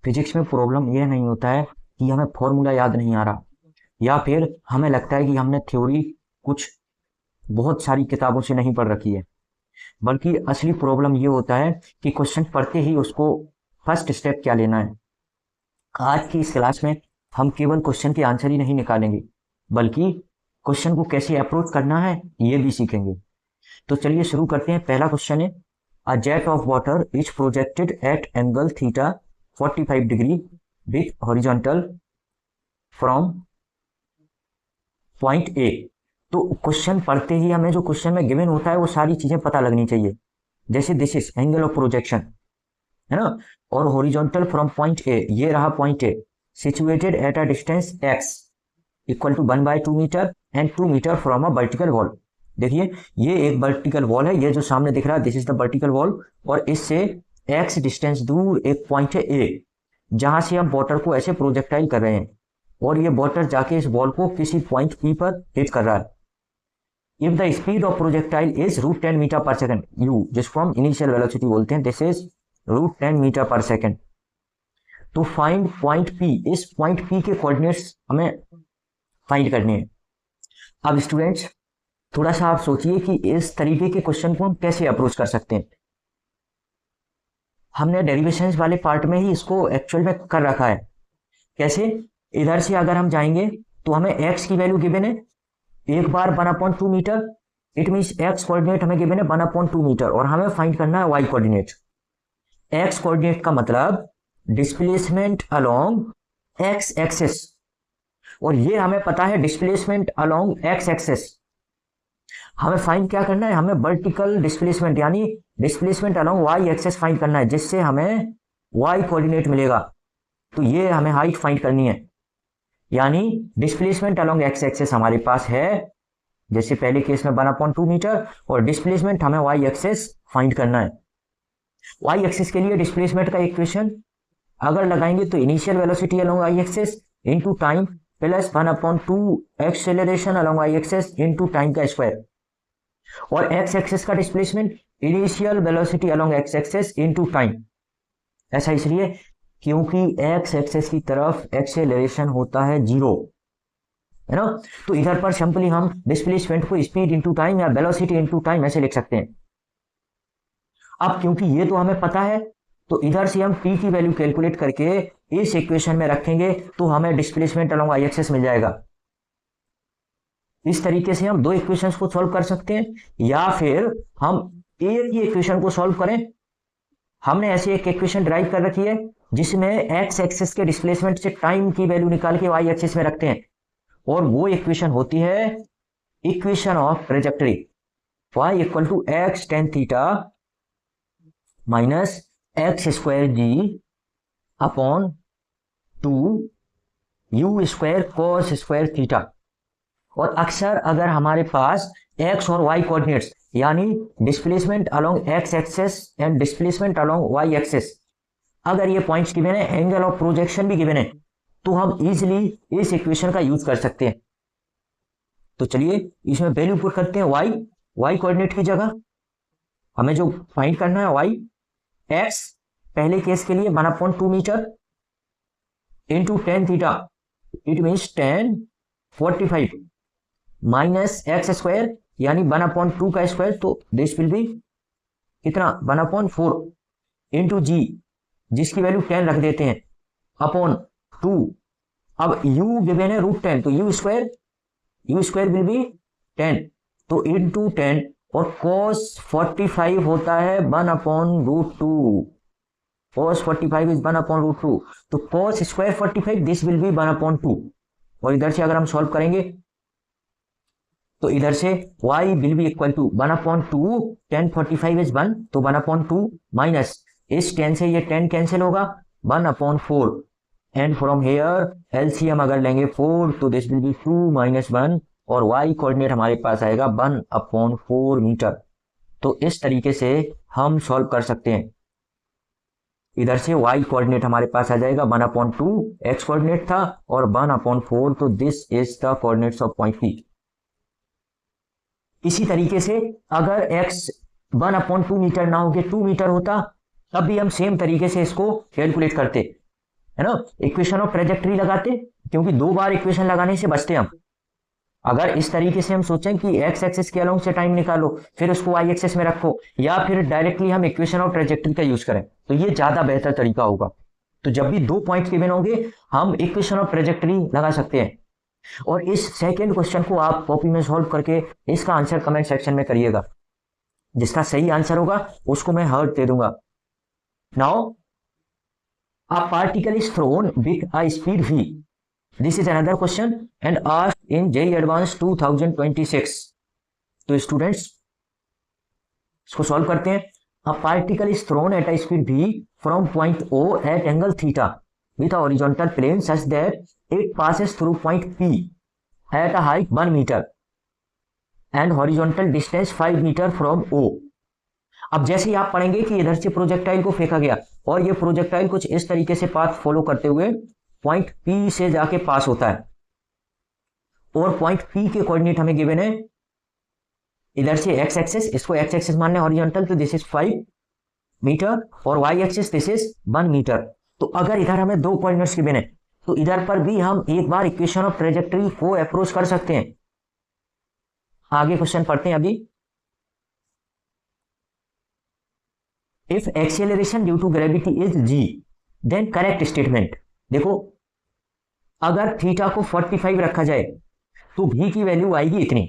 Physics में problem यह नहीं होता है कि हमें फॉर्मूला याद नहीं आ रहा, या फिर हमें लगता है कि हमने थ्योरी कुछ बहुत सारी किताबों से नहीं पढ़ रखी है, बल्कि असली प्रॉब्लम ये होता है कि क्वेश्चन पढ़ते ही उसको फर्स्ट स्टेप क्या लेना है। आज की इस क्लास में हम केवल क्वेश्चन के आंसर ही नहीं निकालेंगे, बल्कि क्वेश्चन को कैसे अप्रोच करना है ये भी सीखेंगे। तो चलिए शुरू करते हैं। पहला क्वेश्चन है, a jet of water is projected at angle theta 45 degree with horizontal from point ए। तो क्वेश्चन पढ़ते ही हमें जो क्वेश्चन में गिवन होता है वो सारी चीजें पता लगनी चाहिए। जैसे this is angle of projection, है ना, और हॉरिजॉन्टल फ्रॉम पॉइंट ए, ये रहा point A, situated at a distance x equal to 1/2 metre and 2 metre from a vertical wall. देखिए ये एक वर्टिकल वॉल है, ये जो सामने दिख रहा है this is the vertical wall, और इससे x डिस्टेंस दूर एक पॉइंट है ए, जहां से हम वाटर को ऐसे प्रोजेक्टाइल कर रहे हैं, और ये वाटर जाके इस बॉल को किसी पॉइंट पी पर हिट कर रहा है। If the speed of projectile is √10 metre per second, u जिसको हम इनिशियल वेलोसिटी बोलते हैं, this is √10 metre per second. तो फाइंड पॉइंट पी, इस पॉइंट पी के कोऑर्डिनेट्स हमें फाइंड करने हैं। अब स्टूडेंट्स थोड़ा सा आप सोचिए कि इस तरीके के क्वेश्चन को हम कैसे अप्रोच कर सकते हैं। हमने डेरिवेशंस वाले पार्ट में ही इसको एक्चुअल में कर रखा है। कैसे? इधर से अगर हम जाएंगे तो हमें x की वैल्यू गिवन है, एक बार 1/2 metre, it means x coordinate हमें गिवन है 1/2 मीटर, और हमें फाइंड करना है y कोऑर्डिनेट। x कोऑर्डिनेट का मतलब डिस्प्लेसमेंट अलोंग x एक्सिस, और ये हमें पता है डिस्प्लेसमेंट अलोंग x एक्सिस। हमें फाइंड क्या करना है, हमें वर्टिकल डिस्प्लेसमेंट यानी displacement along y axis find करना है, जिससे हमें y कोऑर्डिनेट मिलेगा। तो ये हमें हाइट फाइंड करनी है, यानी डिस्प्लेसमेंट अलोंग x एक्सिस हमारे पास है, जैसे पहले केस में 1/2 मीटर, और डिस्प्लेसमेंट हमें y एक्सिस फाइंड करना है। y एक्सिस के लिए डिस्प्लेसमेंट का इक्वेशन अगर लगाएंगे तो initial velocity along y axis into time plus 1/2 acceleration along y axis into time का स्क्वायर, और x एक्सिस का displacement initial velocity along x axis into time. ऐसा इसलिए क्योंकि x एक्सिस की तरफ एक्सेलरेशन होता है 0, है ना। तो इधर पर सिंपली हम डिस्प्लेसमेंट को स्पीड इनटू टाइम या वेलोसिटी इनटू टाइम ऐसे लिख सकते हैं। अब क्योंकि ये तो हमें पता है, तो इधर से हम t की वैल्यू कैलकुलेट करके इस इक्वेशन में रखेंगे तो हमें डिस्प्लेसमेंट अलोंग y एक्सिस मिल जाएगा। इस तरीके से हम दो इक्वेशंस को सॉल्व कर सकते हैं, या फिर हम एक ही इक्वेशन को सॉल्व करें। हमने ऐसी एक इक्वेशन ड्राइव कर रखी है जिसमें x एक्सिस के डिस्प्लेसमेंट से टाइम की वैल्यू निकाल के y एक्सिस में रखते हैं, और वो इक्वेशन होती है equation of trajectory, y equal to x tan theta minus x square g upon 2 u square cos square theta. और अक्सर अगर हमारे पास x और y कोऑर्डिनेट्स यानी displacement along x axis and displacement along y axis, अगर ये points given है, एंगल ऑफ प्रोजेक्शन भी गिवन है, तो हम इजीली इस इक्वेशन का यूज कर सकते हैं। तो चलिए इसमें वैल्यू पुट करते हैं y कोऑर्डिनेट की जगह हमें जो फाइंड करना है y, x पहले केस के लिए 1/2 metre into tan theta, it means tan 45 minus x square यानी 1/2 का स्क्वायर, तो दिस विल बी कितना 1/4 इंटू जी, जिसकी वैल्यू 10 रख देते हैं, अपॉन 2। अब u गिवन है √10, तो u स्क्वायर विल बी 10, तो इंटू 10, और cos 45 होता है 1/√2, cos 45 इज 1/√2, तो cos square 45 this will B 1/2। और इधर से अगर हम सॉल्व करेंगे तो इधर से y will be equal to 1/2, tan 45 is 1, तो 1/2 माइनस इस 10 से ये 10 कैंसिल होगा, 1/4, एंड फ्रॉम हेयर एलसीएम अगर लेंगे 4, तो दिस विल बी 2 - 1, और y कोऑर्डिनेट हमारे पास आएगा 1/4 मीटर। तो इस तरीके से हम सॉल्व कर सकते हैं। इधर से y कोऑर्डिनेट हमारे पास आ जाएगा 1/2, x कोऑर्डिनेट था, और 1/4, तो this is the coordinates of point P। इसी तरीके से अगर x 1/2 मीटर ना होके 2 मीटर होता, तब भी हम सेम तरीके से इसको कैलकुलेट करते। है ना, इक्वेशन ऑफ ट्रेजेक्टरी लगाते, क्योंकि 2 बार इक्वेशन लगाने से बचते हम। अगर इस तरीके से हम सोचें कि एक्स एक्सिस के अलोंग से टाइम निकालो फिर उसको वाई एक्सिस में रखो, या फिर डायरेक्टली हम इक्वेशन ऑफ ट्रेजेक्टरी का यूज करें, तो ये ज्यादा बेहतर तरीका होगा। तो जब भी 2 पॉइंट गिवन होंगे हम इक्वेशन ऑफ ट्रेजेक्टरी लगा सकते हैं। और इस सेकेंड क्वेश्चन को आप कॉपी में सॉल्व करके इसका आंसर कमेंट सेक्शन में करिएगा। जिसका सही आंसर होगा उसको मैं हार्ट दे दूंगा। Now a particle is thrown with a speed v. This is another question and asked in JEE Advanced 2026. तो स्टूडेंट्स इसको सॉल्व करते हैं। A particle is thrown at a speed v from point O at angle theta with a horizontal plane such that it passes through point P at a height 1 meter and horizontal distance 5 meter from O. अब जैसे ही आप पढ़ेंगे कि इधर से projectile को फेंका गया और ये प्रोजेक्टाइल कुछ इस तरीके से पाथ फॉलो करते हुए पॉइंट पी से जाके पास होता है, और पॉइंट पी के कोऑर्डिनेट हमें गिवन है इधर से एक्स एक्सिस, इसको एक्स एक्सिस मानना है हॉरिजॉन्टल, तो दिस इज 5 मीटर, और y axis this is 1 metre. तो अगर इधर हमें 2 कोऑर्डिनेट्स गिवन है तो इधर पर भी हम एक बार इक्वेशन ऑफ ट्रेजेक्टरी को अप्रोच कर सकते हैं। आगे क्वेश्चन पढ़ते हैं अभी। If acceleration due to gravity is g, then correct statement। देखो अगर थीटा को 45 रखा जाए तो v की वैल्यू आएगी इतनी।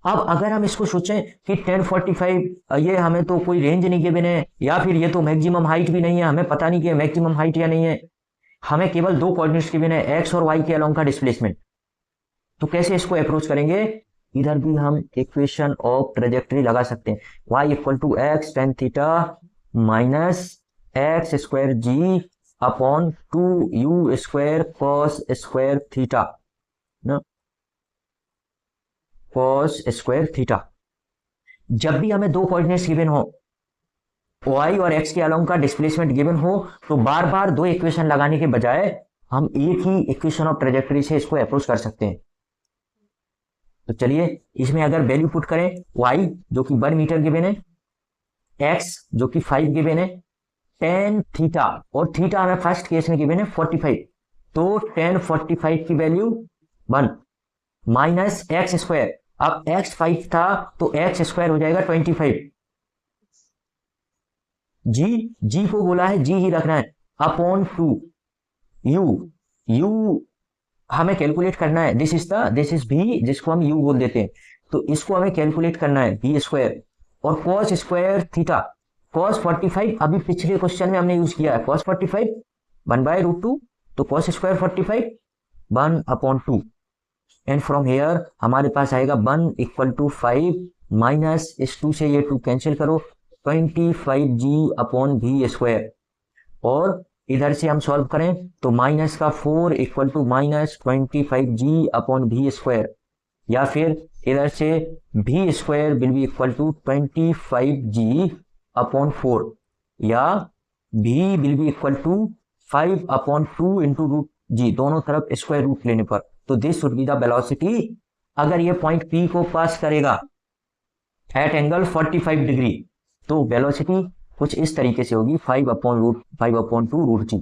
अब अगर हम इसको सोचें कि 1045 ये हमें तो कोई रेंज नहीं गिवन है, या फिर ये तो मैक्सिमम हाइट भी नहीं है, हमें पता नहीं कि मैक्सिमम हाइट या नहीं है, हमें केवल 2 कोऑर्डिनेट्स गिवन है एक्स और वाई के अलोंग का डिस्प्लेसमेंट। तो कैसे इसको अप्रोच करेंगे? इधर भी हम इक्वेशन ऑफ ट्रेजेक्टरी लगा सकते हैं। y equal to x tan theta minus x square g upon 2u square cos square theta ना, कॉस स्क्वायर थीटा। जब भी हमें 2 कोऑर्डिनेट्स गिवन हो, y और x के अलोंग का डिस्प्लेसमेंट गिवन हो, तो बार बार 2 इक्वेशन लगाने के बजाय हम एक ही इक्वेशन ऑफ ट्रेजेक्टरी से इसको अप्रोच कर सकते हैं। तो चलिए इसमें अगर वैल्यू पुट करें, y जो कि 1 मीटर गिवन है, x जो कि 5 गिवन है, tan थीटा, और थीटा हमें फर्स्ट केस में गिवन है 45, तो tan 45 की वैल्यू 1 माइनस एक्स स्क्वायर। अब x 5 था तो x स्क्वायर हो जाएगा 25। g को बोला है g ही रखना है अपॉन 2 u हमें कैलकुलेट करना है, दिस इज v जिसको हम u बोल देते हैं, तो इसको हमें कैलकुलेट करना है v स्क्वायर, और cos स्क्वायर थीटा cos 45 अभी पिछले क्वेश्चन में हमने यूज किया है cos 45 1/√2, तो cos square 45 1 upon 2, and from here हमारे पास आएगा 1 इक्वल टू 5 माइनस इस 2 से ये 2 कैंसिल करो 25g अपॉन v स्क्वायर, और इधर से हम सॉल्व करें तो माइनस का 4 equal to minus 25g upon v square, या फिर इधर से v square will be equal to 25g upon 4, या v will be equal to 5 upon 2 into root g, दोनों तरफ स्क्वायर रूट लेने पर। तो this should be the velocity अगर ये पॉइंट P को पास करेगा एट एंगल 45 डिग्री, तो वेलोसिटी कुछ इस तरीके से होगी 5 अपॉन 2 रूट जी,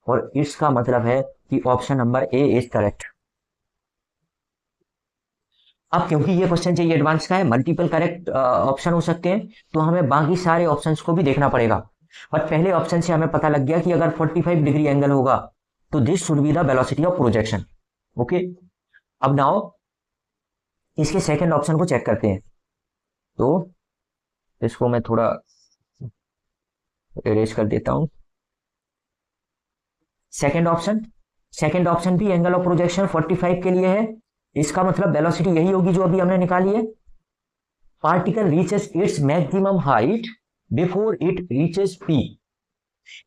और इसका मतलब है कि option number A is correct. अब क्योंकि ये क्वेश्चन चाहिए एडवांस का है, मल्टीपल करेक्ट ऑप्शन हो सकते हैं, तो हमें बाकी सारे ऑप्शंस को भी देखना पड़ेगा, बट पहले ऑप्शन से हमें पता लग गया कि अगर 45 डिग्री एंगल होगा तो this should be the velocity of projection. Okay, अब नाउ इसके सेकंड ऑप्शन को चेक करते हैं, तो इसको मैं थोड़ा इरेज कर देता हूं। सेकंड ऑप्शन भी एंगल ऑफ प्रोजेक्शन 45 के लिए है, इसका मतलब वेलोसिटी यही होगी जो अभी हमने निकाली है। Particle reaches its maximum height before it reaches P.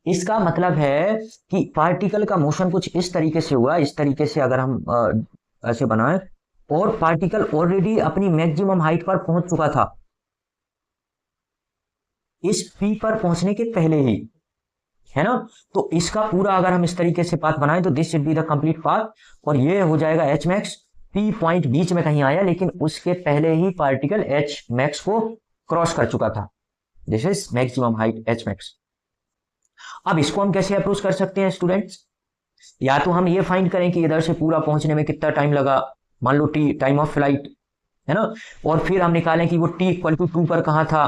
इसका मतलब है कि पार्टिकल का मोशन कुछ इस तरीके से हुआ, इस तरीके से अगर हम ऐसे बनाएं, और पार्टिकल ऑलरेडी अपनी मैक्सिमम हाइट पर पहुंच चुका था इस पी पर पहुंचने के पहले ही, है ना। तो इसका पूरा अगर हम इस तरीके से पाथ बनाएं तो this should be the complete path, और ये हो जाएगा एच मैक्स। पी पॉइंट बीच में कहीं आया, लेकिन उसके पहले ही पार्टिकल एच मैक्स को क्रॉस कर चुका था। This is maximum height H max. अब इसको हम कैसे अप्रोच कर सकते हैं स्टूडेंट्स? या तो हम ये फाइंड करें कि इधर से पूरा पहुंचने में कितना टाइम लगा, मान लो टी टाइम ऑफ फ्लाइट है ना, और फिर हम निकालें कि वो टी इक्वल टू 2 पर कहाँ था,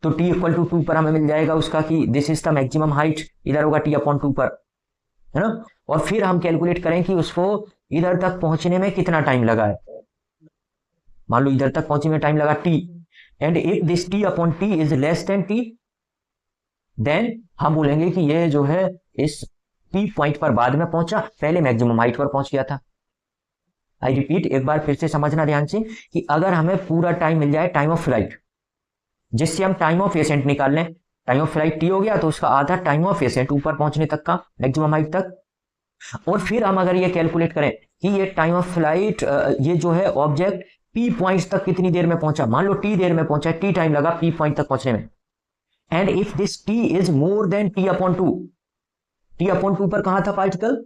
तो टी इक्वल टू 2 पर हमें मिल जाएगा उसका कि this is the maximum height, इधर होगा टी अपॉन 2 पर, है ना। और फिर हम कैलकुलेट करें कि उसको इधर तक पहुंचने में कितना टाइम लगा है, मान लो इधर तक पहुंचने में टाइम लगा t, and if this t upon t is less than t, then हम बोलेंगे कि ये जो है इस टी पॉइंट पर बाद में पहुंचा, पहले मैक्सिमम हाइट पर पहुंच गया था। आई रिपीट, एक बार फिर से समझना ध्यान से कि अगर हमें पूरा टाइम मिल जाए टाइम ऑफ फ्लाइट, जिससे हम टाइम ऑफ एसेंट निकाल लें, टाइम ऑफ फ्लाइट टी हो गया तो उसका आधा टाइम ऑफ एसेंट ऊपर पहुंचने तक का मैक्सिमम हाइट तक, और फिर हम अगर ये कैलकुलेट करें कि ये टाइम ऑफ फ्लाइट ये जो है ऑब्जेक्ट पी पॉइंट तक कितनी देर में पहुंचा, मान लो टी देर में पहुंचा, टी टाइम लगा पी पॉइंट तक पहुंचने में, and if this T is more than T upon 2, T upon 2 पर कहां था पार्टिकल,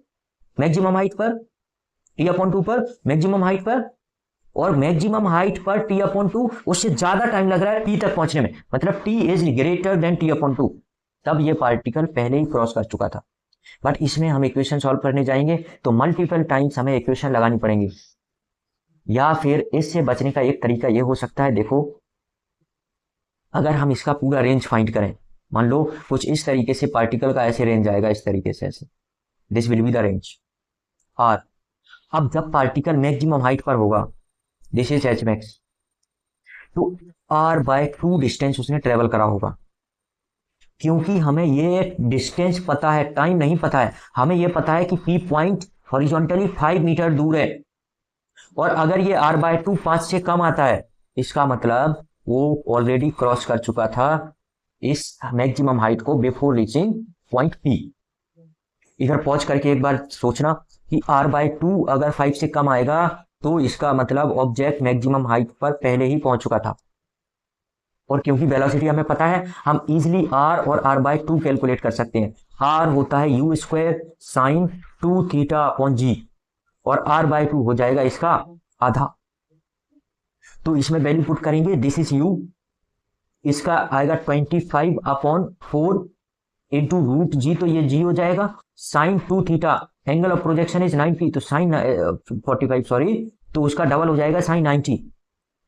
मैक्सिमम हाइट पर, टी अपॉन 2 पर मैक्सिमम हाइट पर, और मैक्सिमम हाइट पर टी अपॉन 2 उससे ज्यादा टाइम लग रहा है टी तक पहुंचने में, मतलब T is greater than T upon 2, तब ये पार्टिकल पहले ही क्रॉस कर चुका था। बट इसमें हम इक्वेशन सॉल्व करने जाएंगे तो मल्टीपल टाइम्स हमें इक्वेशन लगानी पड़ेंगी, या फिर इससे बचने का एक तरीका ये हो सकता है, देखो अगर हम इसका पूरा रेंज फाइंड करें, मान लो कुछ इस तरीके से पार्टिकल का ऐसे रेंज आएगा, इस तरीके से ऐसे, this will be the range R. अब जब पार्टिकल मैक्सिमम हाइट पर होगा, दिस इज एच मैक्स, तो r/2 डिस्टेंस उसने ट्रेवल करा होगा, क्योंकि हमें ये डिस्टेंस पता है, टाइम नहीं पता है, हमें ये पता है कि पी पॉइंट हॉरिजॉन्टली 5 मीटर दूर है, और अगर ये r/2 5 से कम आता है, इसका मतलब वो ऑलरेडी क्रॉस कर चुका था इस मैक्सिमम हाइट को बिफोर रीचिंग पॉइंट पी। इधर पॉज करके एक बार सोचना कि r/2 अगर 5 से कम आएगा तो इसका मतलब ऑब्जेक्ट मैक्सिमम हाइट पर पहले ही पहुंच चुका था, और क्योंकि वेलोसिटी हमें पता है, हम इजीली r और r/2 कैलकुलेट कर सकते हैं। r होता है u square sine 2 theta upon g, और r/2 हो जाएगा इसका आधा, तो इसमें वैल्यू पुट करेंगे, दिस इज u, इसका आएगा 25 अपॉन 4 इंटू रूट जी, तो ये जी हो जाएगा साइन 2 थीटा, एंगल ऑफ प्रोजेक्शन इज 90, तो साइन 45 सॉरी, तो उसका डबल हो जाएगा साइन 90,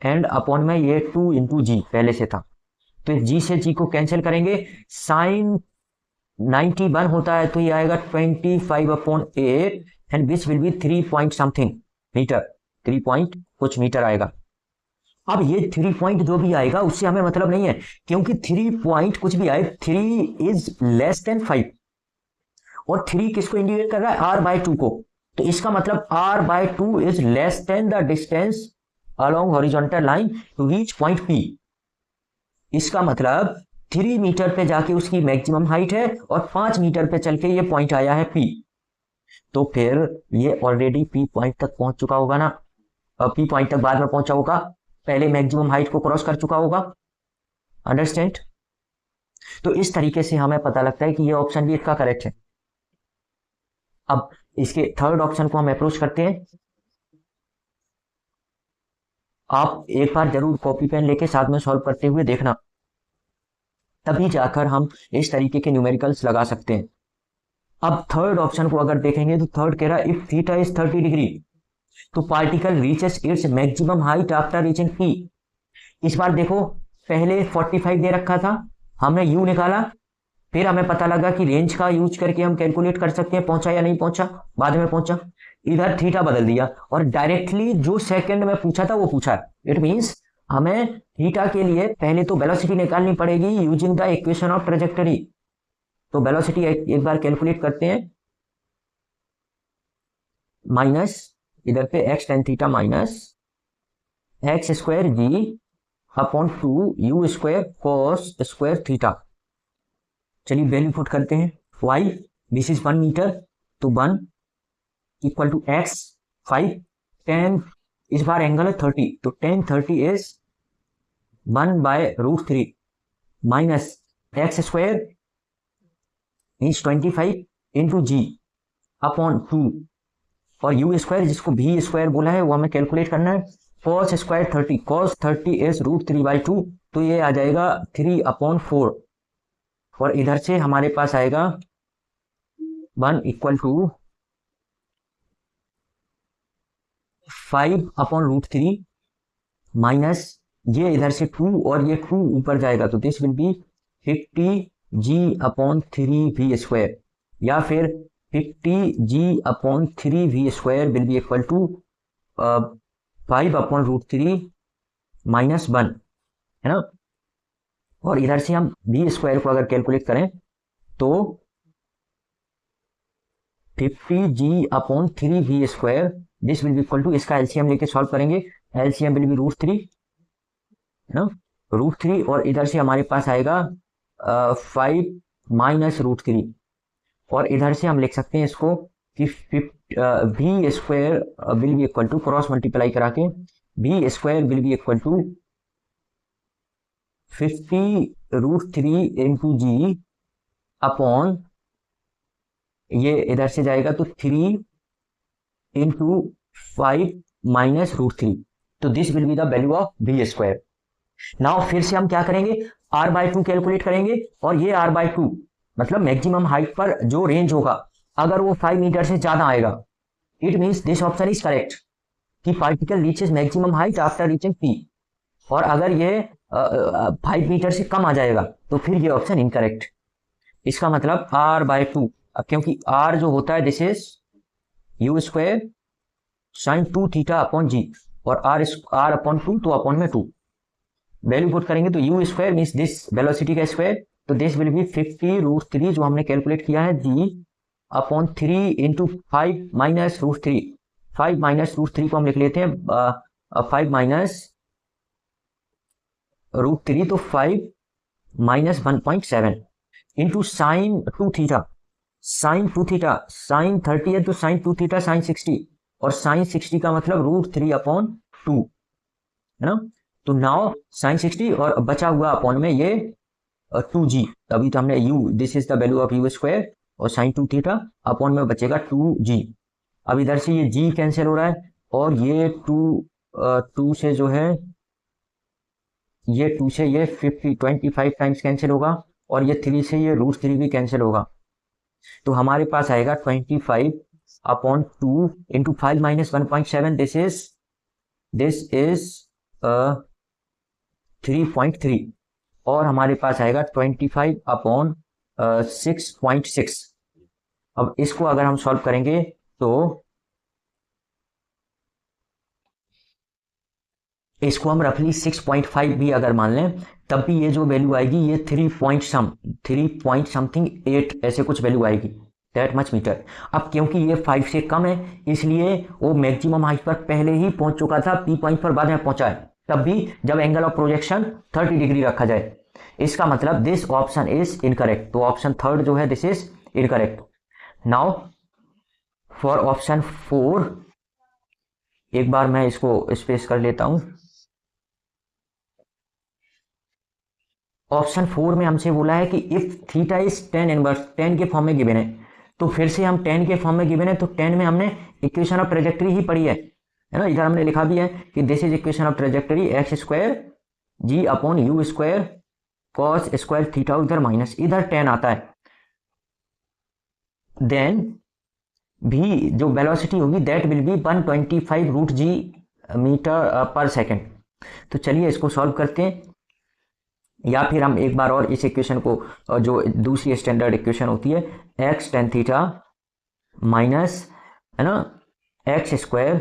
एंड अपॉन में ये 2 इंटू जी पहले से था, तो जी से जी को कैंसिल करेंगे, साइन 91 होता है तो ये आएगा 25 upon 8, and which will be 3 point something metre, 3 point कुछ मीटर आएगा। अब ये 3 पॉइंट जो भी आएगा उससे हमें मतलब नहीं है, क्योंकि 3 पॉइंट कुछ भी आए, 3 इज लेस देन 5, और 3 किसको इंडिकेट कर रहा है, r/2 को, तो इसका मतलब r/2 is less than the distance along horizontal line to reach point P। इसका मतलब 3 मीटर पे जाके उसकी मैक्सिमम हाइट है, और 5 मीटर पे चल के ये पॉइंट आया है P, तो फिर ये ऑलरेडी P पॉइंट तक पहुंच चुका होगा ना, P पॉइंट तक बाद में पहुंचा होगा, पहले मैक्सिमम हाइट को क्रॉस कर चुका होगा, अंडरस्टैंड। तो इस तरीके से हमें पता लगता है कि ये ऑप्शन भी इसका करेक्ट है। अब इसके थर्ड ऑप्शन को हम अप्रोच करते हैं, आप एक बार जरूर कॉपी पेन लेके साथ में सॉल्व करते हुए देखना, तभी जाकर हम इस तरीके के न्यूमेरिकल्स लगा सकते हैं। अब थर्ड ऑप्शन को अगर देखेंगे तो थर्ड कह रहा है इफ थीटा इज 30 डिग्री तो particle reaches its maximum height after reaching P. इस बार देखो, पहले 45 दे रखा था, हमने यू निकाला, फिर हमें पता लगा कि रेंज का यूज करके हम कैलकुलेट कर सकते हैं पहुंचा या नहीं पहुंचा, बाद में पहुंचा, इधर थीटा बदल दिया और डायरेक्टली जो सेकंड में पूछा था वो पूछा। इट मींस हमें थीटा के लिए पहले तो वेलोसिटी निकालनी पड़ेगी using the equation of trajectory. तो वेलोसिटी एक बार कैलकुलेट करते हैं, माइनस इधर पे x tan theta minus x square g upon 2 u square cos square theta. चलिए वैल्यू पुट करते हैं, y दिस इज 1 मीटर, तो 1 इक्वल टू एक्स 5 10, इस बार एंगल है 30, तो 10 30 is 1/√3 minus x square means 25 into g upon 2, और you square जिसको भी स्क्वायर बोला है वो हमें कैलकुलेट करना है, कॉस स्क्वायर 30, कॉस 30 इज √3/2, तो ये आ जाएगा 3/4 और इधर से हमारे पास आएगा 1 इक्वल टू 5/√3 माइनस ये इधर से 2 और ये 2 ऊपर जाएगा तो दिस विल बी 50g/3v², या फिर 50g/3v² will be equal to 5/√3 minus 1, है ना। और इधर से हम v² को अगर कैलकुलेट करें तो 50g/3v², this will be equal to, इसका एलसीएम लेके सॉल्व करेंगे, एलसीएम विल बी √3, है ना, √3, और इधर से हमारे पास आएगा 5 माइनस √3, और इधर से हम लिख सकते हैं इसको कि v² will be equal to, cross multiply करा के v² will be equal to 50√3 into g upon, ये इधर से जाएगा तो 3 इंटू 5 माइनस √3, तो this will be the value of v²। Now फिर से हम क्या करेंगे, r/2 कैलकुलेट करेंगे, और ये r/2 मतलब मैक्सिमम हाइट पर जो रेंज होगा अगर वो 5 मीटर से ज्यादा आएगा, it means this option is correct कि particle reaches maximum height after reaching p, और अगर ये 5 मीटर से कम आ जाएगा तो फिर ये ऑप्शन इनकरेक्ट। इसका मतलब r/2, अब क्योंकि r जो होता है this is u² sin 2θ/g, और r/2 तो अपॉन में 2 वैल्यू पुट करेंगे तो u² मींस दिस वेलोसिटी का स्क्वायर, तो दिस विल बी 50√3 जो हमने कैलकुलेट किया है g/3 इंटू 5 माइनस √3, 5 माइनस √3 को हम लिख लेते हैं 5 माइनस √3, तो 5 minus 1.7 into sine 2θ, sine 2θ, sine 30 है तो साइन 2θ साइन 60, और साइन 60 का मतलब √3/2, है ना। तो नाउ साइन 60 और बचा हुआ अपॉन में ये 2g, अभी तो हमने u, this is the value of u², और साइन 2θ अपॉन में बचेगा 2g। अब इधर से ये g कैंसिल हो रहा है, और ये 2 से जो है ये 2 से ये 25 टाइम्स कैंसिल होगा, और ये 3 से ये √3 भी कैंसिल होगा, तो हमारे पास आएगा 25/2 इंटू 5 माइनस 1.7, दिस इज 3.3, और हमारे पास आएगा 25/6.6। अब इसको अगर हम सॉल्व करेंगे तो इसको हम रफली 6.5 भी अगर मान लें तब भी ये जो वैल्यू आएगी ये 3.8 ऐसे कुछ वैल्यू आएगी, दैट मच मीटर। अब क्योंकि ये 5 से कम है इसलिए वो मैक्सिमम हाइट पर पहले ही पहुंच चुका था, P पॉइंट पर बाद में पहुंचा है, तब भी जब एंगल ऑफ प्रोजेक्शन 30 डिग्री रखा जाए। इसका मतलब दिस ऑप्शन इज इनकरेक्ट, तो ऑप्शन थर्ड जो है this is incorrect. Now for option 4, एक बार मैं इसको स्पेस कर लेता हूं। ऑप्शन 4 में हमसे बोला है कि if theta is tan inverse, tan के फॉर्म में गिवन है, तो फिर से हम tan के फॉर्म में गिवन है तो tan में हमने इक्वेशन ऑफ ट्रेजेक्टरी ही पढ़ी है ना, इधर हमने लिखा भी है कि this is equation of trajectory x² g/u² cos square theta, इधर माइनस, इधर tan आता है, देन भी जो वेलोसिटी होगी that will be 125√g metre per second. तो चलिए इसको सॉल्व करते हैं, या फिर हम एक बार और इस इक्वेशन को, जो दूसरी स्टैंडर्ड इक्वेशन होती है x tan थीटा माइनस, है ना, x²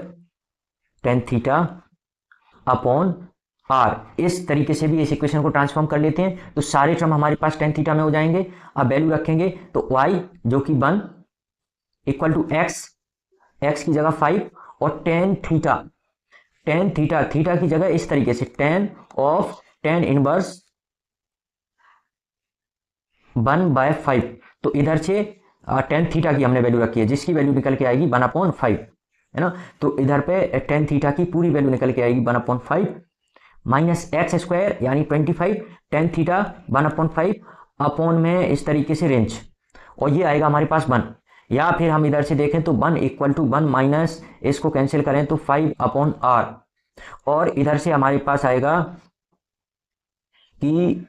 tan theta upon r, इस तरीके से भी इस इक्वेशन को ट्रांसफॉर्म कर लेते हैं, तो सारे टर्म हमारे पास tan थीटा में हो जाएंगे। अब वैल्यू रखेंगे तो y जो कि 1 इक्वल टू x की जगह 5, और tan थीटा की जगह इस तरीके से tan इनवर्स 1/5, तो इधर से tan थीटा की हमने वैल्यू रखी है जिसकी वैल्यू निकल के आएगी 1/5, है ना, तो इधर पे tan थीटा की पूरी वैल्यू निकल के आएगी 1/5 माइनस x² यानी 25 tan थीटा 1/5 अपॉन में इस तरीके से रेंज, और ये आएगा हमारे पास 1, या फिर हम इधर से देखें तो 1 इक्वल टू 1 माइनस इसको कैंसिल करें तो 5/r, और इधर से हमारे पास आएगा कि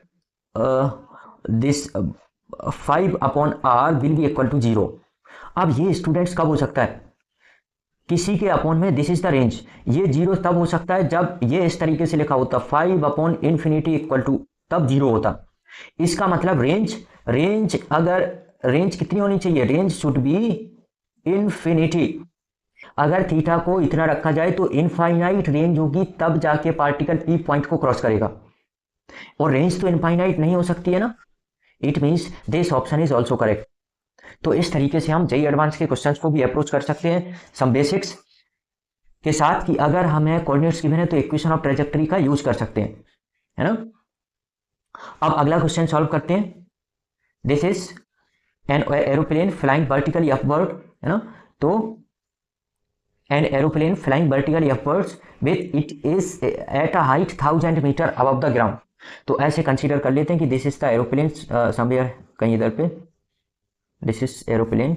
this 5/r will be equal to 0। अब ये स्टूडेंट्स कब हो सकता है, किसी के अपॉन में दिस इज द रेंज, ये 0 तब हो सकता है जब ये इस तरीके से लिखा होता 5/∞ इक्वल टू, तब 0 होता। इसका मतलब रेंज अगर रेंज कितनी होनी चाहिए, रेंज शुड बी इन्फिनिटी। अगर थीटा को इतना रखा जाए तो इनफाइनाइट रेंज होगी, तब जाके पार्टिकल पी पॉइंट को क्रॉस करेगा, और रेंज तो इनफाइनाइट नहीं हो सकती है ना। It means this option is also correct. तो इस तरीके से हम जेईई एडवांस के क्वेश्चंस को भी अप्रोच कर सकते हैं सम बेसिक्स के साथ, कि अगर हमें कोऑर्डिनेट्स गिवन है तो इक्वेशन ऑफ ट्रेजेक्टरी का यूज कर सकते हैं, है ना। अब अगला क्वेश्चन सॉल्व करते हैं। This is an aeroplane flying vertically upward, है ना। तो an aeroplane flying vertically upwards with it is at a height 1000 metre above the ground. तो ऐसे कंसीडर कर लेते हैं कि this is the aeroplane, somewhere कहीं इधर पे, this is aeroplane,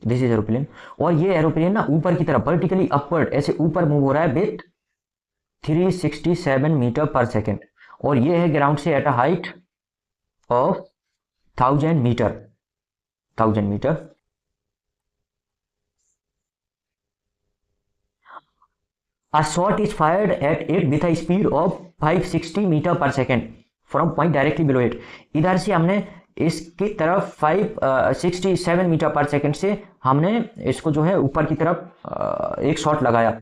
this is aeroplane, और ये एरोप्लेन ना ऊपर की तरफ वर्टिकली अपवर्ड ऐसे ऊपर मूव हो रहा है विथ 367 मीटर पर सेकेंड, और ये है ग्राउंड से at a height of 1000 metre, 1000 metre. A shot is fired at it with a speed of 560 metre per second from point directly below it. इधर से हमने इसकी तरफ 567 मीटर पर सेकेंड से हमने इसको जो है ऊपर की तरफ एक शॉट लगाया।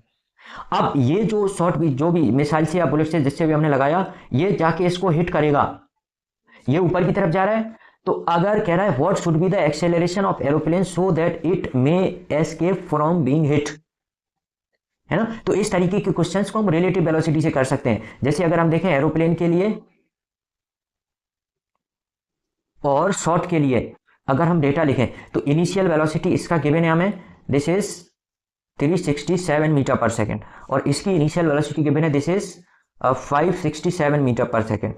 अब ये जो शॉट भी, जो भी मिसाइल से या बुलेट से जिससे भी हमने लगाया, ये जाके इसको हिट करेगा, ये ऊपर की तरफ जा रहा है। तो अगर कह रहा है what should be the acceleration of aeroplane so that it may escape from being hit, है ना। तो इस तरीके के क्वेश्चंस को हम रिलेटिव वेलोसिटी से कर सकते हैं। जैसे अगर हम देखें एरोप्लेन के लिए और शॉट के लिए अगर हम डेटा लिखें तो इनिशियल वेलोसिटी इसका गिवन है हमें, this is 367 metre per second, और इसकी इनिशियल वेलोसिटी गिवन है this is 567 metre per second.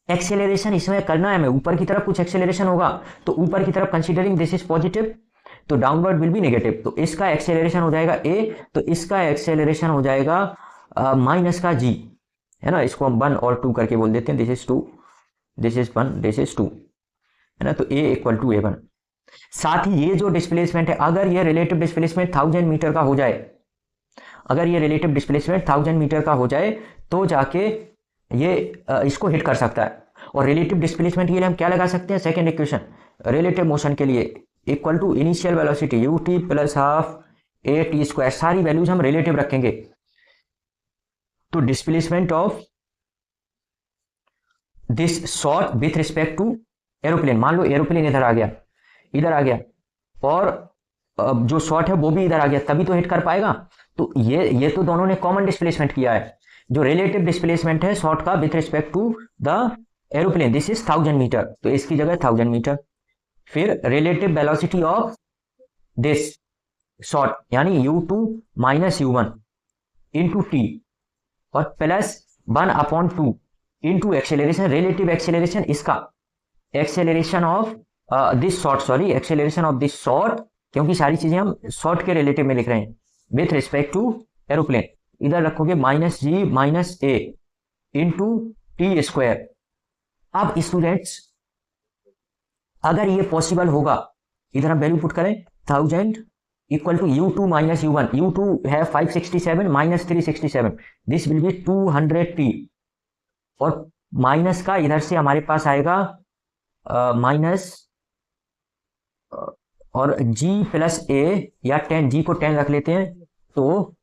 Acceleration इसमें करना है हमें, ऊपर की तरफ कुछ एक्सेलरेशन होगा, तो ऊपर की तरफ कंसीडरिंग दिस इज पॉजिटिव तो डाउनवर्ड विल बी नेगेटिव, तो इसका एक्सेलरेशन हो जाएगा ए, तो इसका एक्सेलरेशन हो जाएगा माइनस का जी, है ना। इसको हम 1 और 2 करके बोल देते हैं, this is 2, this is 1, this is 2, है ना। तो ए इक्वल टू A1। साथ ही ये जो डिस्प्लेसमेंट है, अगर ये रिलेटिव डिस्प्लेसमेंट 1000 मीटर का हो जाए, अगर ये रिलेटिव डिस्प्लेसमेंट 1000 मीटर का हो जाए तो जाके ये इसको हिट कर सकता है। और रिलेटिव डिस्प्लेसमेंट के लिए हम क्या लगा सकते हैं, सेकेंड इक्वेशन रिलेटिव मोशन के लिए equal to initial velocity ut plus half at², सारी वैल्यूज हम रिलेटिव रखेंगे। तो displacement of this shot with respect to aeroplane, मान लो एरोप्लेन इधर आ गया, इधर आ गया, और जो शॉट है वो भी इधर आ गया, तभी तो हिट कर पाएगा। तो ये तो दोनों ने कॉमन डिस्प्लेसमेंट किया है। जो रिलेटिव डिस्प्लेसमेंट है शॉट का with respect to the aeroplane, this is 1000 metre, तो इसकी जगह 1000 मीटर। फिर relative velocity of this shot यानी u2 minus u1 into t, और plus 1/2 into acceleration, relative acceleration इसका, acceleration of this shot, sorry acceleration of this shot, क्योंकि सारी चीजें हम शॉट के रिलेटिव में लिख रहे हैं, विथ रिस्पेक्ट टू एरोप्लेन। इधर रखोगे minus g minus a into टी²। अब स्टूडेंट्स अगर ये पॉसिबल होगा, इधर हम वैल्यू पुट करें 1000 equal to u2 minus u1, u2 है 567 minus 367, this will B 200t, और माइनस का इधर से हमारे पास आएगा माइनस और g प्लस a या 10, g को 10 रख लेते हैं, तो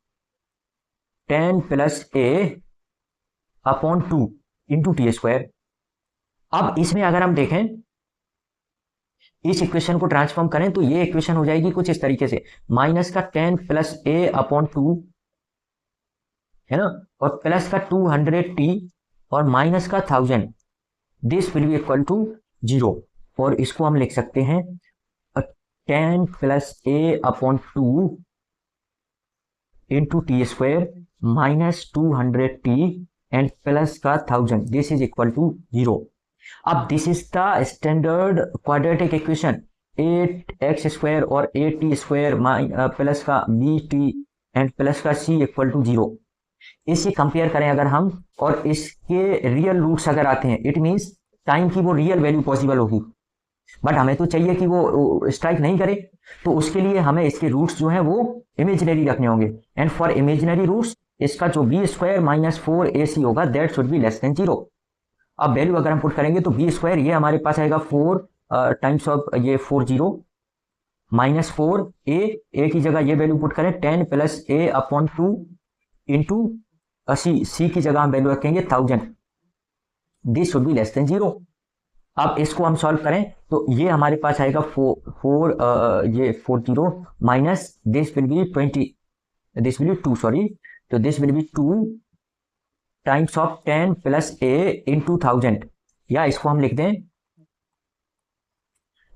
10 प्लस a/2 इंटू टी²। अब इसमें अगर हम देखें, इस इक्वेशन को ट्रांसफॉर्म करें तो ये इक्वेशन हो जाएगी कुछ इस तरीके से, माइनस का 10 प्लस a/2, है ना, और प्लस का 200t और माइनस का 1000, this will be equal to 0। और इसको हम लिख सकते हैं 10 plus a/2 into t minus 200t and plus का 1000, दिस इज इक्वल टू 0। अब this is the standard quadratic equation, 8x² और 8t² प्लस का bt एंड प्लस का c इक्वल टू 0। इसे कंपेयर करें अगर हम, और इसके रियल रूट्स अगर आते हैं, इट मीन्स टाइम की वो रियल वैल्यू पॉसिबल होगी, बट हमें तो चाहिए कि वो स्ट्राइक नहीं करे, तो उसके लिए हमें इसके रूट्स जो है वो इमेजिनरी रखने होंगे। एंड फॉर इमेजिनरी रूट्स इसका जो बी स्क्वायर माइनस 4ac होगा that should be less than 0। अब वैल्यू अगर हम पुट करेंगे तो बी स्क्वायर ये हमारे पास आएगा 4 टाइम्स ऑफ ये 40 माइनस 4a की जगह ये वैल्यू पुट करें 10 प्लस a अपॉन 2 इंटू सी की जगह हम वैल्यू रखेंगे 1000, this should be less than 0। अब इसको हम सॉल्व करें तो ये हमारे पास आएगा 40 minus this will be 20, this will be 2 sorry, तो this will be 2 times of 10 plus a into 1000, या इसको हम लिख दें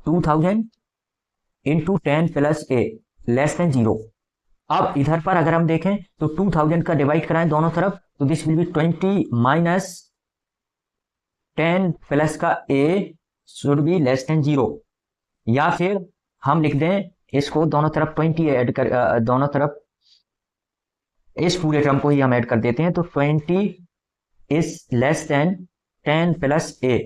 2000 into 10 plus a less than 0। अब इधर पर अगर हम देखें तो 2000 का डिवाइड कराएं दोनों तरफ तो this will be 20 minus 10 plus का a should be less than 0, या फिर हम लिख दें इसको दोनों तरफ 20 ऐड कर दोनों तरफ इस पूरे टर्म को ही हम ऐड कर देते हैं, तो 20 is less than 10 plus a,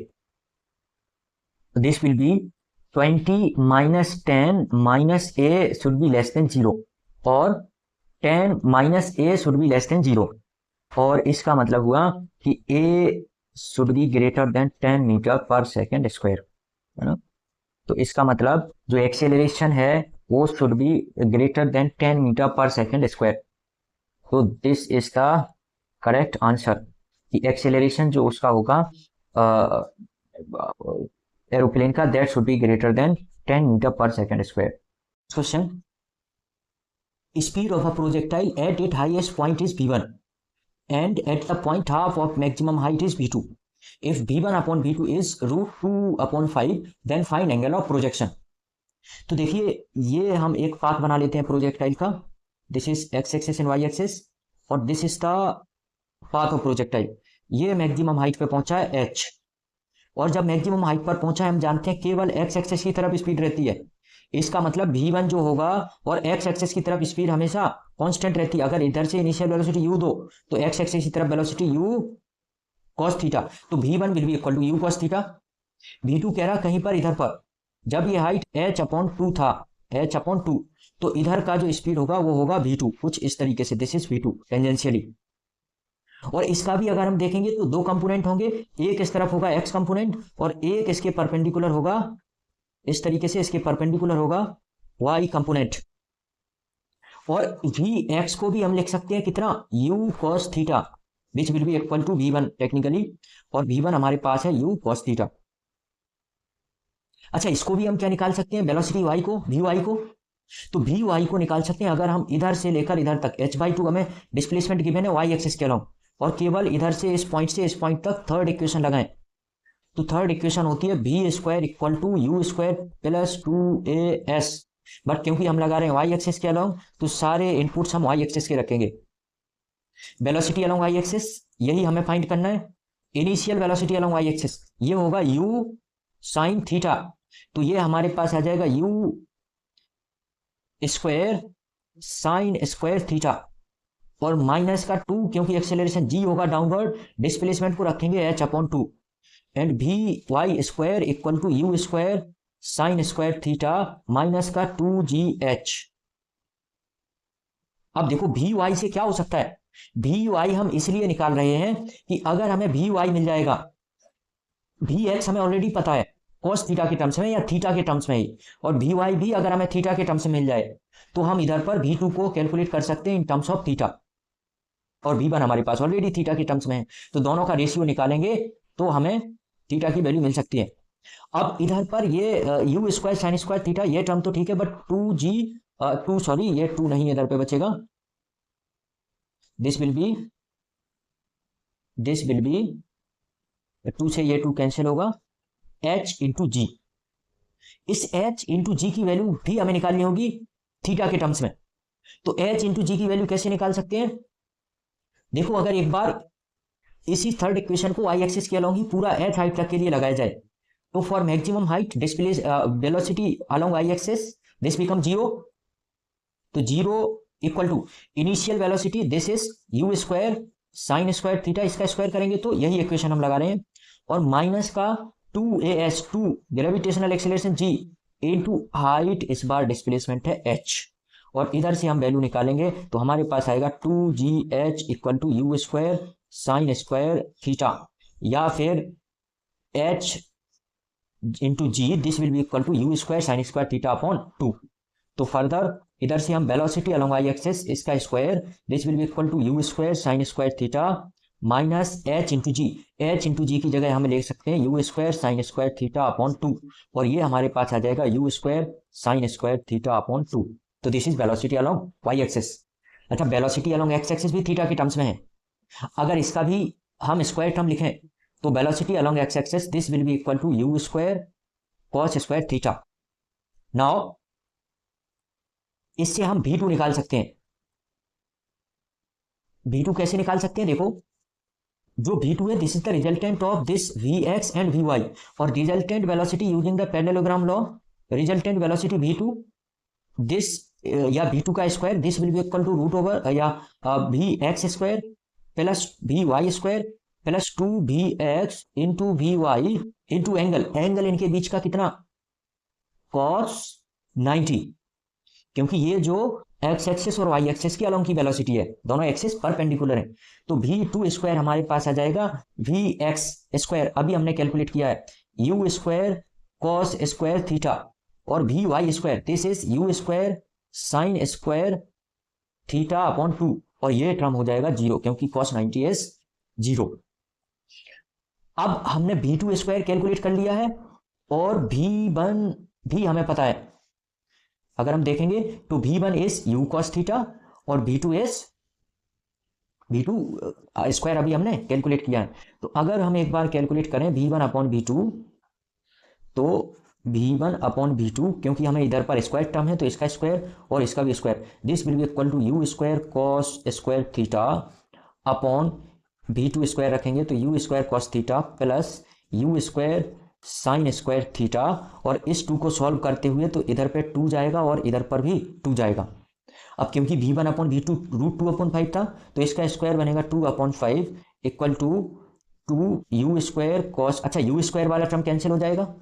this will be 20 minus 10 minus a should be less than 0 और 10 minus a should be less than 0, और इसका मतलब हुआ कि a should be greater than 10 metre per second square, है ना। तो इसका मतलब जो एक्सेलरेशन है वो should be greater than 10 metre per second square. तो this is the correct answer कि एक्सेलरेशन जो उसका होगा एरोप्लेन का that should be greater than 10 metre per second square. Question, speed of a projectile at it highest point is v1 and at the point half of maximum height is v2. If v1 upon v2 is root 2 upon 5 then find angle of projection. तो देखिए ये हम एक path बना लेते हैं projectile का, this is x axis and y axis और this is the path of projectile. ये मैक्सिमम हाइट पे पहुंचा है h, और जब मैक्सिमम हाइट पर पहुंचा है हम जानते हैं केवल x एक्सिस की तरफ स्पीड रहती है, इसका मतलब v1 जो होगा और x एक्सिस की तरफ स्पीड हमेशा कांस्टेंट रहती है। अगर इधर से इनिशियल वेलोसिटी u दो तो x एक्सिस की तरफ वेलोसिटी u cos थीटा, तो v1 will be equal to u cos theta. v2 कह रहा कहीं पर इधर पर जब ये हाइट h अपॉन 2 था, h अपॉन 2, तो इधर का जो स्पीड होगा वो होगा v2, कुछ इस तरीके से, दिस इज v2 टेंजेंशियली। और इसका भी अगर हम देखेंगे तो दो कंपोनेंट होंगे, एक इस तरफ होगा x कंपोनेंट और एक इसके परपेंडिकुलर होगा, इस तरीके से इसके परपेंडिकुलर होगा y कंपोनेंट। और vx को भी हम लिख सकते हैं कितना, u cos theta, which will be equal to v1 technically, और v1 हमारे पास है u cos थीटा। अच्छा इसको भी हम क्या निकाल सकते हैं, वेलोसिटी y को, vy को, तो vy को निकाल सकते हैं अगर हम इधर से लेकर इधर तक h/2 हमें डिस्प्लेसमेंट गिवन है y एक्सिस के अलावा, और केवल इधर से इस पॉइंट तक थर्ड इक्वेशन लगाएं, तो थर्ड इक्वेशन होती है v square equal to u square plus 2as, but क्योंकि हम लगा रहे हैं y एक्सिस के अलोंग तो सारे इनपुट्स हम y एक्सिस के रखेंगे। वेलोसिटी अलोंग y एक्सिस यही हमें फाइंड करना है, initial velocity along y axis ये होगा u साइन थीटा, तो ये हमारे पास आ जाएगा u square sine square theta, और माइनस का 2 क्योंकि एक्सेलरेशन g होगा डाउनवर्ड, डिस्प्लेसमेंट को रखेंगे h upon 2, and vy square equal to u square sine square theta minus का 2gh। अब देखो vy से क्या हो सकता है, vy हम इसलिए निकाल रहे हैं कि अगर हमें vy मिल जाएगा, vx हमें ऑलरेडी पता है cos थीटा के टर्म्स में या थीटा के टर्म्स में ही, और vy भी अगर हमें थीटा के टर्म्स में मिल जाए तो हम इधर पर v2 को कैलकुलेट कर सकते हैं इन टर्म्स ऑफ थीटा, और v1 हमारे पास ऑलरेडी थीटा के टर्म्स में है, तो दोनों का रेशियो निकालेंगे तो हमें थीटा की वैल्यू मिल सकती है। अब इधर पर ये u square sine square theta ये टर्म तो ठीक है, बट 2 सॉरी ये 2 नहीं इधर पे बचेगा, दिस विल बी 2 से ये 2 कैंसिल होगा, h इंटू जी। इस h इंटू जी की वैल्यू भी हमें निकालनी होगी थीटा के टर्म्स में, तो h इंटू जी की वैल्यू कैसे निकाल सकते हैं, देखो अगर एक बार इसी थर्ड इक्वेशन को y एक्सिस के अलोंग ही पूरा h हाइट तक के लिए लगाया जाए, तो for maximum height displace velocity along y axis this become 0, तो 0 equal to initial velocity this is u square sine square theta, इसका स्क्वायर करेंगे तो यही इक्वेशन हम लगा रहे हैं, और माइनस का 2as 2 gravitational acceleration g into height इस बार डिस्प्लेसमेंट है h, और इधर से हम वैल्यू निकालेंगे तो हमारे पास आएगा 2gh equal to u square sine square theta, या फिर h into g this will be equal to u square sine square theta upon 2। तो फर्दर इधर से हम वेलोसिटी अलोंग वाई एक्सिस इसका square this will be equal to u square sine square theta minus h into g, h into g की जगह हम लिख सकते हैं u square sine square theta upon 2, और ये हमारे पास आ जाएगा u square sine square theta upon 2। तो this is velocity along y axis. अच्छा, वेलोसिटी अलोंग एक्स एक्सिस भी थीटा के टर्म्स में है, अगर इसका भी हम स्क्वायर टर्म लिखें तो velocity along x axis this will be equal to u square cos square theta. Now इससे हम v2 निकाल सकते हैं। v2 कैसे निकाल सकते हैं? देखो, जो v2 है this is the resultant of this vx and vy, और resultant velocity using the parallelogram law, resultant velocity v2 this या v2 का square this will be equal to root over या vx square plus vy square plus 2vx into vy into angle, angle इनके बीच का कितना? cos 90, क्योंकि ये जो एक्स एक्सिस और वाई एक्सिस की अलोंग की वेलोसिटी है, दोनों एक्सिस परपेंडिकुलर है, तो v2 स्क्वायर हमारे पास आ जाएगा vx स्क्वायर, अभी हमने कैलकुलेट किया है u square cos square theta, और vy square this is u square sine square theta upon 2, और ये टर्म हो जाएगा 0 क्योंकि cos 90 इज 0। अब हमने v2 स्क्वायर कैलकुलेट कर लिया है और v1 भी हमें पता है। अगर हम देखेंगे तो v1 is u cos theta और v2 इज v2 स्क्वायर अभी हमने कैलकुलेट किया है। तो अगर हम एक बार कैलकुलेट करें v1 अपॉन v2, तो v1 अपॉन v2, क्योंकि हमें इधर पर स्क्वायर टर्म है तो इसका स्क्वायर और इसका भी square, this will be equal to u square cos square theta upon v2 square रखेंगे तो u square cos theta plus u square sine square theta, और इस 2 को सॉल्व करते हुए तो इधर पे 2 जाएगा और इधर पर भी 2 जाएगा। अब क्योंकि v1 upon v2 root 2 upon 5 था तो इसका स्क्वायर बनेगा 2 upon 5 equal to 2 u square cos, अच्छा यू स्क्वायर वाला टर्म कैंसिल हो जाएगा,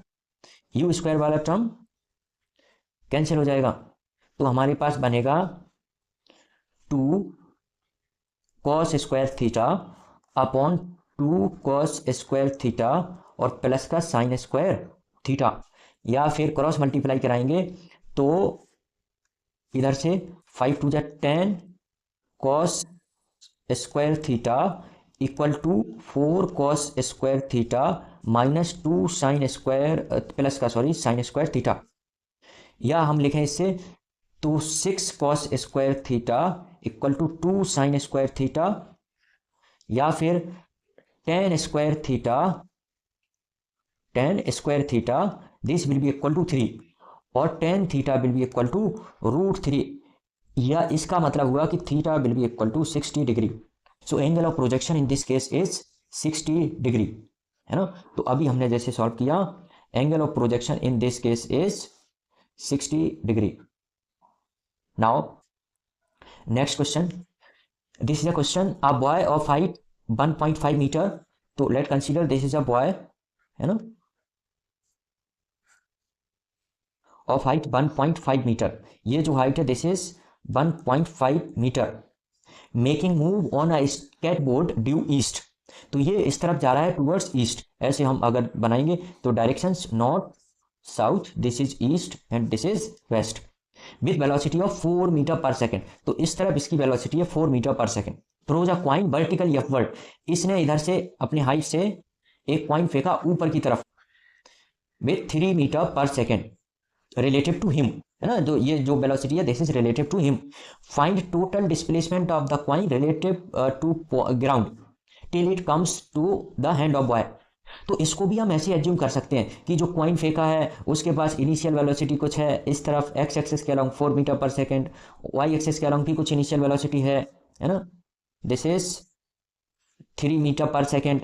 यू स्क्वायर वाला टर्म कैंसिल हो जाएगा, तो हमारे पास बनेगा 2 cos square theta upon 2 cos square theta और प्लस का साइन स्क्वायर थीटा, या फिर क्रॉस मल्टीप्लाई कराएंगे तो इधर से 5 टू 10 cos square theta equal to 4 cos square theta minus 2 sine square plus का साइन स्क्वायर थीटा, या हम लिखें इससे तो 6 cos square theta equal to 2 sine square theta, या फिर 10 square theta this will be equal to 3 और 10 theta will be equal to root 3, या इसका मतलब हुआ कि theta will be equal to 60 degree. So angle of projection in this case is 60 degree, है ना। तो अभी हमने जैसे सॉल्व किया, angle of projection in this case is 60 degree. Now next question, this is a question, a boy of height 1.5 metre, तो let consider this is a boy, है ना, ऑफ हाइट 1.5 मीटर, ये जो हाइट है this is 1.5 meter, making move on a skateboard due east, तो ये इस तरफ जा रहा है टूवर्ड्स ईस्ट, ऐसे हम अगर बनाएंगे तो directions north south, this is east and this is west, with velocity of 4 meter per second, तो इस तरफ इसकी वेलोसिटी है 4 meter per second. Throws a coin vertically upward, इसने इधर से अपने हाइट से एक कॉइन फेंका ऊपर की तरफ with 3 meter per second relative to him, है ना, जो ये जो वेलोसिटी है this is relative to him. Find total displacement of the coin relative to ground till it comes to the hand of boy, तो इसको भी हम ऐसे एज्यूम कर सकते हैं कि जो कॉइन फेंका है उसके पास इनिशियल वेलोसिटी कुछ है, इस तरफ एक्स एक्सिस के along 4 meter per second, Y axis के अलोंग भी कुछ इनिशियल वेलोसिटी है ना, this is 3 meter per second.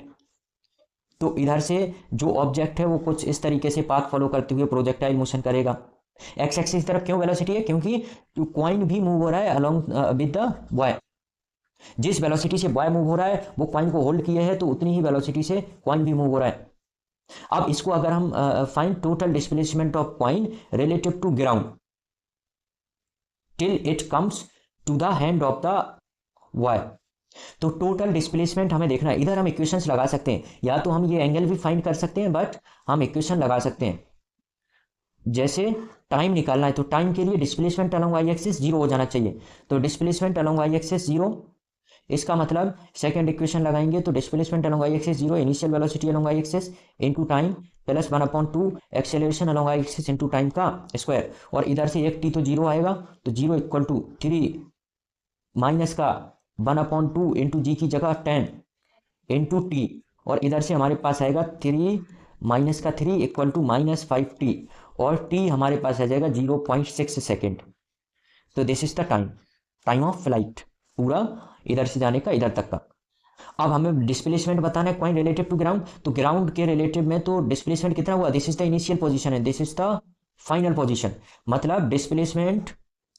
तो इधर से जो ऑब्जेक्ट है वो कुछ इस तरीके से पाथ फॉलो करते हुए प्रोजेक्टाइल मोशन करेगा। एक्स एक्सिस की तरफ क्यों वेलोसिटी है? क्योंकि कॉइन भी मूव हो रहा है अलोंग विद द बॉय, जिस वेलोसिटी से बॉय मूव हो रहा है वो कॉइन को होल्ड किए है तो उतनी ही वेलोसिटी से कॉइन भी मूव हो रहा है। अब इसको अगर हम find total displacement of coin relative to ground till it comes to the hand of the wire, तो टोटल डिस्प्लेसमेंट हमें देखना है। इधर हम इक्वेशंस लगा सकते हैं, या तो हम ये एंगल भी फाइंड कर सकते हैं, बट हम इक्वेशन लगा सकते हैं। जैसे टाइम निकालना है तो टाइम के लिए displacement along y axis zero हो जाना चाहिए, तो displacement along y axis zero, इसका मतलब सेकंड इक्वेशन लगाएंगे तो displacement along y axis zero, initial velocity along y axis into time plus 1/2 acceleration along y axis into time का square, और इधर से एक टी तो जीरो आएगा, तो जीरो इक्वल टू 3 माइनस का 1/2 इंटू जी की जगह 10 इंटू टी, और इधर से हमारे पास आएगा 3 माइनस का 3 इक्वल टू -5t, और t हमारे पास आ जाएगा 0.6 सेकेंड। तो this is the time of flight, पूरा इधर से जाने का इधर तक का। अब हमें डिस्प्लेसमेंट बताना है कॉइन रिलेटिव टू ग्राउंड, तो ग्राउंड के रिलेटिव में तो डिस्प्लेसमेंट कितना हुआ, this is the initial position है, this is the final position, मतलब डिस्प्लेसमेंट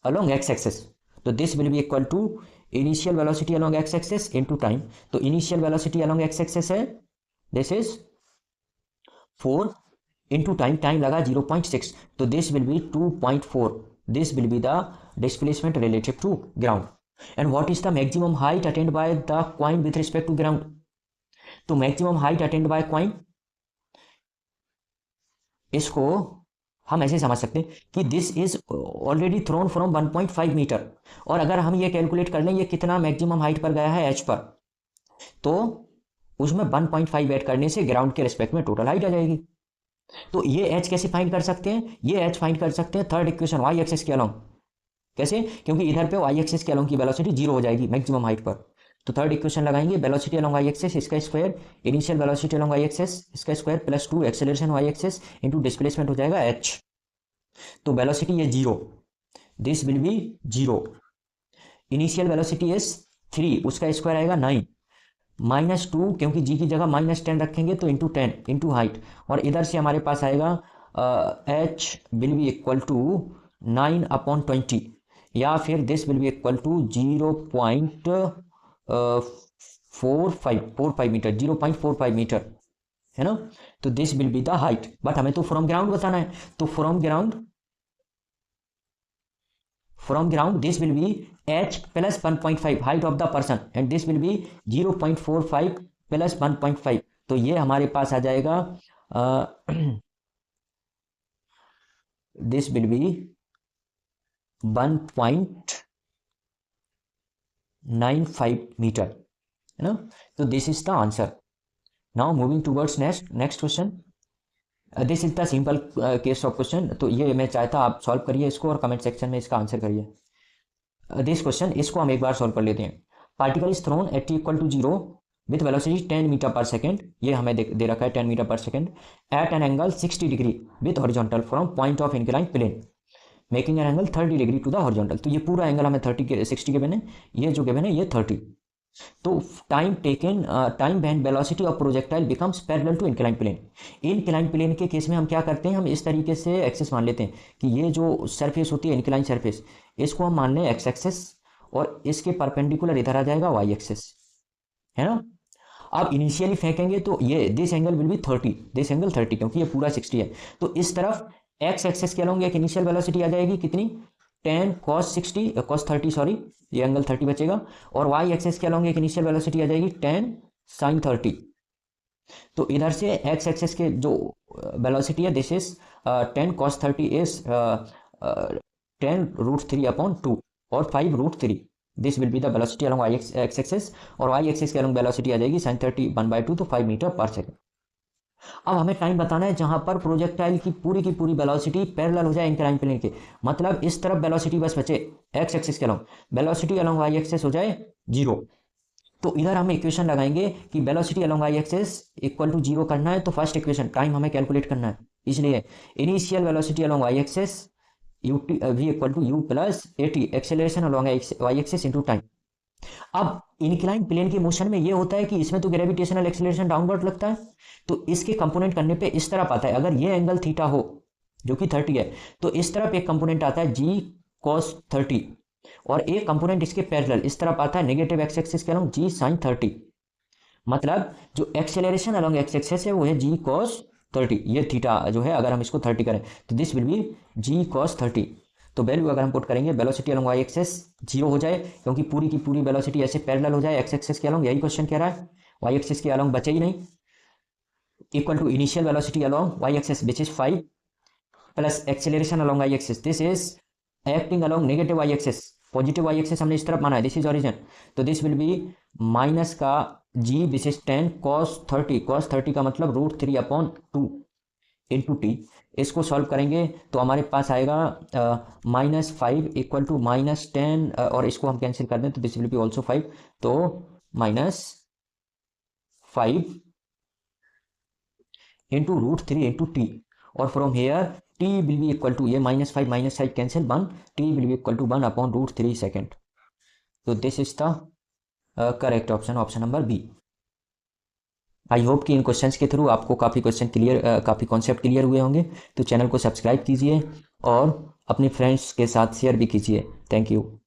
अलोंग एक्स एक्सिस, तो this will be equal to initial velocity along x axis into time. तो initial velocity along x axis है this is 4 into time, time लगा 0.6, तो this will be 2.4, this will be the displacement relative to ground. And what is the maximum height attained by the coin with respect to ground, तो maximum height attained by coin, इसको हम ऐसे समझ सकते हैं कि this is already thrown from 1.5 metre, और अगर हम ये कैलकुलेट कर लें ये कितना मैक्सिमम हाइट पर गया है एच पर, तो उसमें 1.5 ऐड करने से ग्राउंड के रिस्पेक्ट में टोटल हाइट आ जाएगी। तो ये एच कैसे फाइंड कर सकते हैं, ये एच फाइंड कर सकते हैं थर्ड इक्वेशन वाई एक्सिस के अलोंग। कैसे, क्योंकि इधर पे वाई एक्सिस के अलोंग की वेलोसिटी जीरो हो जाएगी मैक्सिमम हाइट पर, तो थर्ड इक्वेशन लगाएंगे वेलोसिटी अलोंग वाई एक्सिस इसका square, initial velocity along y axis इसका square plus 2 acceleration y axis into displacement हो जाएगा एच। तो वेलोसिटी ये zero, this will be zero, initial velocity is 3, उसका स्क्वायर आएगा 9 -2, क्योंकि जी की जगह -10 रखेंगे तो इंटू 10 इंटू हाइट, और इधर से हमारे पास आएगा h will be equal to 9/20, या फिर this will be equal to 0.45 meter, 0.45 meter है ना, तो this will be the height. But हमें तो फ्रॉम ग्राउंड बताना है, तो from ground this will be h plus 1.5 height of the person, and this will be 0.45 plus 1.5, तो ये हमारे पास आ जाएगा दिस विल बी 1.95 मीटर है ना, तो this is the answer. Now moving towards next question, this is the simple case of question, तो ये मैं चाहता आप सॉल्व करिए इसको और कमेंट सेक्शन में इसका आंसर करिए। दिस क्वेश्चन, इसको हम एक बार सॉल्व कर लेते हैं। Particle is thrown at t equal to 0 with velocity 10 metre per second, ये हमें दे रखा है 10 metre per second, at an angle 60 degree with horizontal from point of incline plane making an angle 30 degree to the horizontal, तो ये पूरा angle हमें 60 given है, ये जो गिवन है ये 30। तो time when velocity of projectile becomes parallel to incline plane, incline plane के केस में हम क्या करते हैं, हम इस तरीके से एक्सेस मान लेते हैं कि ये जो सरफेस होती है इंक्लाइन सरफेस, इसको हम मान लें एक्स एक्सेस, और इसके परपेंडिकुलर इधर आ जाएगा वाई एक्सेस, है ना। अब इनिशियली फेंकेंगे तो ये this angle will be 30, this angle 30, क्योंकि ये पूरा 60 है, तो इस तरफ एक्स एक्सेस के अलोंग एक इनिशियल वेलोसिटी आ जाएगी कितनी, 10 cos 30 सॉरी, ये एंगल 30 बचेगा, और वाई एक्सेस के अलोंग एक इनिशियल वेलोसिटी आ जाएगी 10 sin 30, तो इधर से एक्स एक्सेस के जो वेलोसिटी है दिस इज 10 cos 30 इज 10√3/2 और 5√3, this will be the velocity along y x axes, और वाई एक्सेस के अलोंग वेलोसिटी आ जाएगी sin 30 1/2, तो 5 मीटर पर सेकेंड। अब हमें टाइम बताना है जहां पर प्रोजेक्टाइल की पूरी वेलोसिटी पैरेलल हो जाए इंक्लाइन प्लेन के, मतलब इस तरफ वेलोसिटी बस बचे एक्स एक्सिस के along, velocity along y axis हो जाए 0, तो इधर हम इक्वेशन लगाएंगे कि velocity along y axis equal to 0 करना है, तो फर्स्ट इक्वेशन टाइम हमें कैलकुलेट करना है, इसलिए initial velocity along y axis ut v equal to u plus at acceleration along y axis into time. अब इंक्लाइन प्लेन के मोशन में ये होता है कि इसमें तो ग्रेविटेशनल एक्सेलरेशन डाउनवर्ड लगता है, तो इसके कंपोनेंट करने पे इस तरफ आता है, अगर ये एंगल थीटा हो जो कि 30 है, तो इस तरफ एक कंपोनेंट आता है g cos 30, और एक कंपोनेंट इसके पैरेलल इस तरफ आता है नेगेटिव एक्स एक्सिस के अलोंग g sin 30, मतलब जो एक्सेलरेशन अलोंग एक्स एक्सिस है वो है g cos 30, ये थीटा जो है अगर हम इसको 30 करें तो this will be g cos 30। तो वैल्यू अगर हम पुट करेंगे वेलोसिटी अलॉन्ग वाई एक्सेस 0 हो जाए, क्योंकि पूरी की पूरी वेलोसिटी ऐसे पैरेलल हो जाए एक्स एक्सेस के अलॉन्ग, यही क्वेश्चन कह रहा है। वाई एक्सेस के अलॉन्ग बचे ही नहीं, equal to initial velocity along Y axis which is 5 plus acceleration along Y axis, this is acting along negative Y axis, positive Y axis हमने इस तरफ माना है, दिस इज ओरिजिन। तो दिस विल बी माइनस का G which is 10 cos 30, cos 30 का मतलब √3/2 into T. इसको सॉल्व करेंगे तो हमारे पास आएगा -5 इक्वल टू -10, और इसको हम कैंसिल कर दें तो दिस विल बी ऑल्सो 5, तो -5 इंटू √3 इंटू टी, और from here t will be equal to, ये -5 cancel 1, t will be equal to 1/√3 second. तो this is the correct option, option number B. I hope कि इन questions के through आपको काफ़ी question clear, काफ़ी concept clear हुए होंगे। तो चैनल को सब्सक्राइब कीजिए और अपने फ्रेंड्स के साथ शेयर भी कीजिए। Thank you.